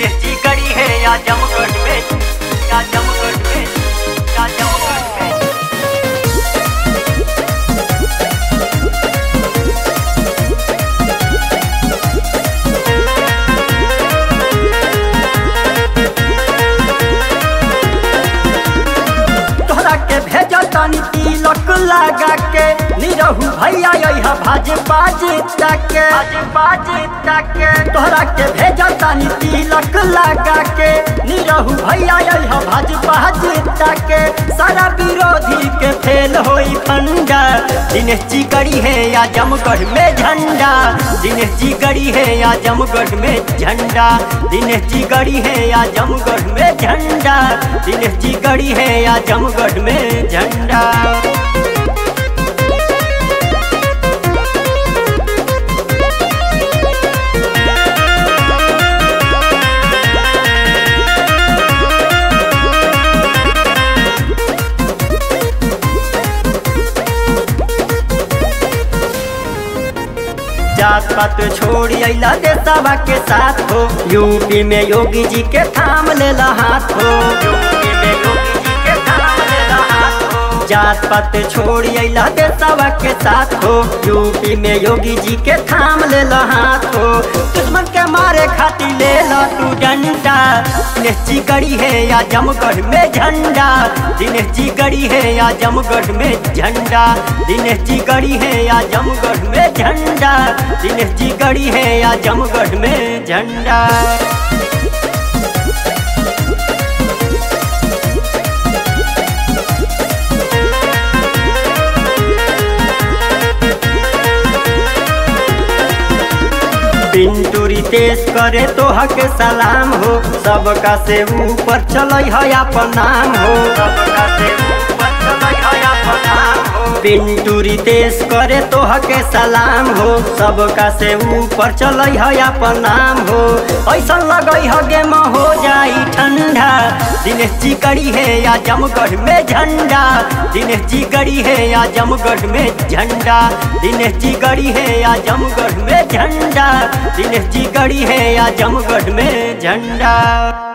दिनेश जी गड़ी है आजमगढ़ में, आजमगढ़ में, आजमगढ़ में। तोहरा के भेजो तनी तिलक लगा के निरहु भैया यह भाजपा जीता के, भाजपा जीता के। तोहरा के भेजो तनी तिलक लगा के निरहु भैया यह भाजपा जीता के। सारा विरोधी के फेल होई फंडा, दिनेश जी गड़ी है आजमगढ़ में झंडा, दिनेश जी गड़ी है आजमगढ़ में झंडा, दिनेश जी गड़ी है आजमगढ़ में झंडा, दिनेश जी गड़ी है आजमगढ़ में झंडा। जात पात छोड़ी अइला देशवा के साथ हो, यूपी में योगी जी के थाम लेला हाथ हो, यूपी में योगी जी के थाम लेला हाथ हो। जात पात छोड़ी अइला देशवा के साथ हो, यूपी में योगी जी के थाम लेला हाथ हो। दुश्मन के मारे खातिर लेला तू डंडा, दिनेश जी गड़ी है आजमगढ़ में झंडा, दिनेश जी गड़ी है आजमगढ़ में झंडा, दिनेश जी गड़ी है आजमगढ़ में झंडा, दिनेश जी गड़ी है आजमगढ़ में झंडा। पिंटू रितेश करे तो हक सलाम हो, सबका से ऊपर चलै है अपन नाम हो, सबका से ऊपर चलै है अपन नाम हो। पिंटू रितेश करे तो हक सलाम हो, सबका से ऊपर चलै है अपन नाम हो। ऐसा लगै है गेम हो जाई ठंडा, दिनेश जी गड़ी है आजमगढ़ में झंडा, दिनेश जी गड़ी है आजमगढ़ में झंडा, दिनेश जी गड़ी है आजमगढ़ में झंडा, दिनेश जी गड़ी है आजमगढ़ में झंडा।